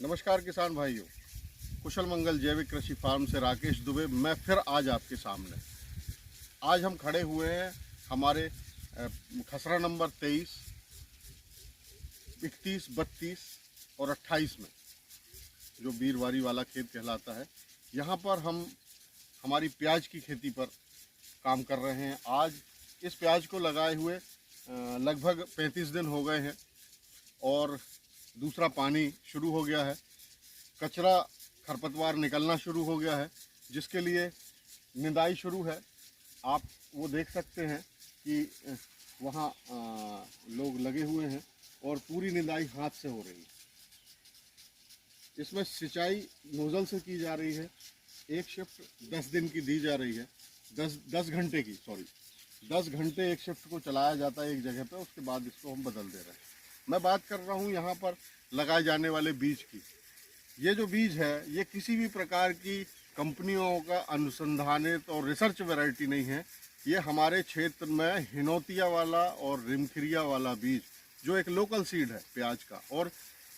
नमस्कार किसान भाइयों, कुशल मंगल जैविक कृषि फार्म से राकेश दुबे मैं फिर आज आपके सामने। आज हम खड़े हुए हैं हमारे खसरा नंबर 23, 31, 32 और 28 में, जो बीरवारी वाला खेत कहलाता है। यहाँ पर हम हमारी प्याज की खेती पर काम कर रहे हैं। आज इस प्याज को लगाए हुए लगभग 35 दिन हो गए हैं और दूसरा पानी शुरू हो गया है। कचरा खरपतवार निकलना शुरू हो गया है, जिसके लिए निंदाई शुरू है। आप वो देख सकते हैं कि वहाँ लोग लगे हुए हैं और पूरी निंदाई हाथ से हो रही है। इसमें सिंचाई नोजल से की जा रही है। एक शिफ्ट 10 दिन की दी जा रही है, 10 घंटे की, 10 घंटे एक शिफ्ट को चलाया जाता है एक जगह पे। उसके बाद इसको हम बदल दे रहे हैं। मैं बात कर रहा हूँ यहाँ पर लगाए जाने वाले बीज की। ये जो बीज है, ये किसी भी प्रकार की कंपनियों का अनुसंधानित और रिसर्च वैरायटी नहीं है। ये हमारे क्षेत्र में हिनोतिया वाला और रिमखिरिया वाला बीज, जो एक लोकल सीड है प्याज का, और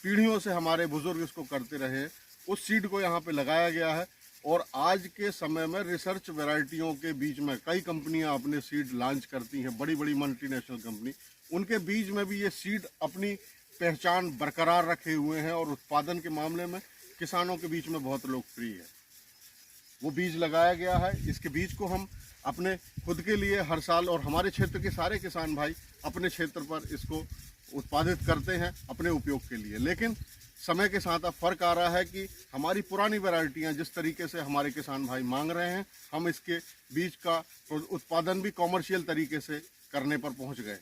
पीढ़ियों से हमारे बुजुर्ग इसको करते रहे, उस सीड को यहाँ पे लगाया गया है। और आज के समय में रिसर्च वैरायटियों के बीच में कई कंपनियां अपने सीड लॉन्च करती हैं, बड़ी बड़ी मल्टीनेशनल कंपनी। उनके बीज में भी ये सीड अपनी पहचान बरकरार रखे हुए हैं और उत्पादन के मामले में किसानों के बीच में बहुत लोकप्रिय है। वो बीज लगाया गया है। इसके बीज को हम अपने खुद के लिए हर साल, और हमारे क्षेत्र के सारे किसान भाई अपने क्षेत्र पर इसको उत्पादित करते हैं अपने उपयोग के लिए। लेकिन समय के साथ अब फर्क आ रहा है कि हमारी पुरानी वैरायटियां जिस तरीके से हमारे किसान भाई मांग रहे हैं, हम इसके बीज का उत्पादन भी कॉमर्शियल तरीके से करने पर पहुंच गए।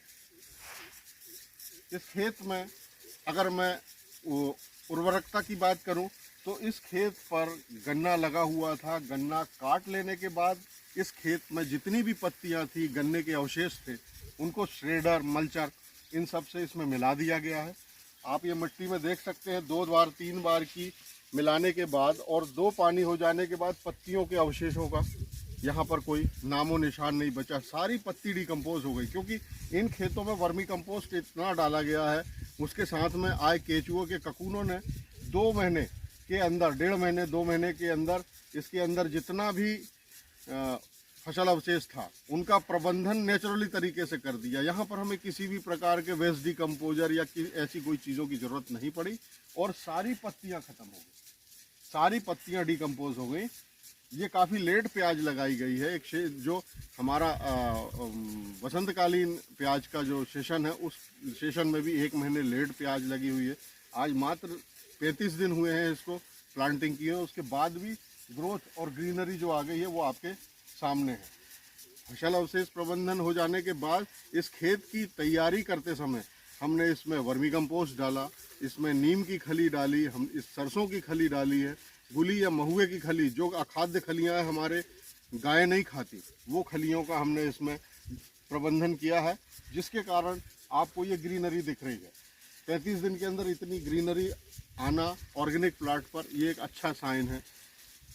इस खेत में अगर मैं उर्वरकता की बात करूं तो इस खेत पर गन्ना लगा हुआ था। गन्ना काट लेने के बाद इस खेत में जितनी भी पत्तियां थी, गन्ने के अवशेष थे, उनको श्रेडर, मल्चर, इन सब से इसमें मिला दिया गया है। आप ये मिट्टी में देख सकते हैं, 2 बार 3 बार की मिलाने के बाद और 2 पानी हो जाने के बाद पत्तियों के अवशेषों का यहाँ पर कोई नामो निशान नहीं बचा। सारी पत्ती डिकम्पोज हो गई, क्योंकि इन खेतों में वर्मी कंपोस्ट इतना डाला गया है। उसके साथ में आए केचुओं के ककूनों ने 2 महीने के अंदर, 1.5 महीने 2 महीने के अंदर इसके अंदर जितना भी फसल अवशेष था, उनका प्रबंधन नेचुरली तरीके से कर दिया। यहाँ पर हमें किसी भी प्रकार के वेस्ट डिकम्पोजर या ऐसी कोई चीज़ों की ज़रूरत नहीं पड़ी और सारी पत्तियाँ ख़त्म हो गई, सारी पत्तियाँ डिकम्पोज हो गई। ये काफ़ी लेट प्याज लगाई गई है। एक जो हमारा वसंतकालीन प्याज का जो सेशन है, उस सेशन में भी 1 महीने लेट प्याज लगी हुई है। आज मात्र 35 दिन हुए हैं इसको प्लांटिंग किए, उसके बाद भी ग्रोथ और ग्रीनरी जो आ गई है वो आपके सामने है। फसल अवशेष प्रबंधन हो जाने के बाद इस खेत की तैयारी करते समय हमने इसमें वर्मी कंपोस्ट डाला, इसमें नीम की खली डाली, हम इस सरसों की खली डाली है, गुली या महुए की खली, जो अखाद्य खलियाँ हैं, हमारे गाय नहीं खाती, वो खलियों का हमने इसमें प्रबंधन किया है, जिसके कारण आपको ये ग्रीनरी दिख रही है। 35 दिन के अंदर इतनी ग्रीनरी आना ऑर्गेनिक प्लाट पर, ये एक अच्छा साइन है।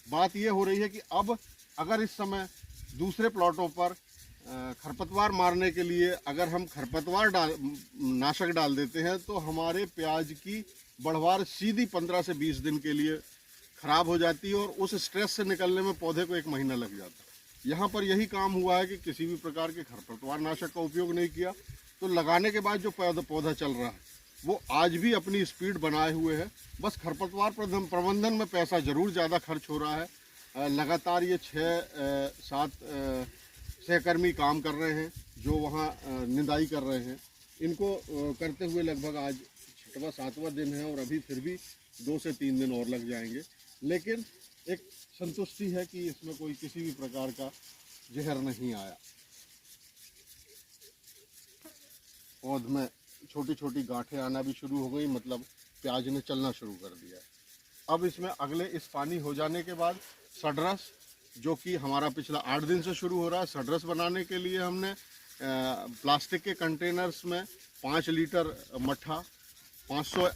बात ये हो रही है कि अब अगर इस समय दूसरे प्लॉटों पर खरपतवार मारने के लिए अगर हम खरपतवार नाशक डाल देते हैं, तो हमारे प्याज की बढ़वार सीधी 15 से 20 दिन के लिए ख़राब हो जाती है और उस स्ट्रेस से निकलने में पौधे को 1 महीना लग जाता है। यहाँ पर यही काम हुआ है कि किसी भी प्रकार के खरपतवार नाशक का उपयोग नहीं किया, तो लगाने के बाद जो पौधा चल रहा है वो आज भी अपनी स्पीड बनाए हुए है। बस खरपतवार प्रबंधन में पैसा ज़रूर ज़्यादा खर्च हो रहा है। लगातार ये 6-7 सहकर्मी काम कर रहे हैं, जो वहाँ निंदाई कर रहे हैं। इनको करते हुए लगभग आज 6वां 7वां दिन है और अभी फिर भी 2 से 3 दिन और लग जाएंगे। लेकिन एक संतुष्टि है कि इसमें कोई किसी भी प्रकार का जहर नहीं आया। पौध में छोटी छोटी गांठें आना भी शुरू हो गई, मतलब प्याज ने चलना शुरू कर दिया है। अब इसमें अगले इस पानी हो जाने के बाद सडरस, जो कि हमारा पिछला 8 दिन से शुरू हो रहा है, सडरस बनाने के लिए हमने प्लास्टिक के कंटेनर्स में 5 लीटर मट्ठा, 500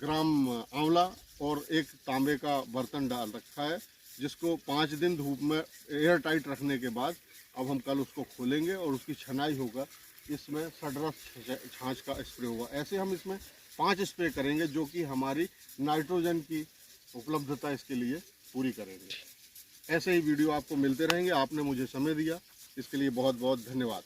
ग्राम आंवला और 1 तांबे का बर्तन डाल रखा है, जिसको 5 दिन धूप में एयर टाइट रखने के बाद अब हम कल उसको खोलेंगे और उसकी छनाई होगा। इसमें सडरस छाछ का स्प्रे होगा। ऐसे हम इसमें 5 स्प्रे करेंगे, जो कि हमारी नाइट्रोजन की उपलब्धता इसके लिए पूरी करेंगे। ऐसे ही वीडियो आपको मिलते रहेंगे। आपने मुझे समय दिया, इसके लिए बहुत बहुत धन्यवाद।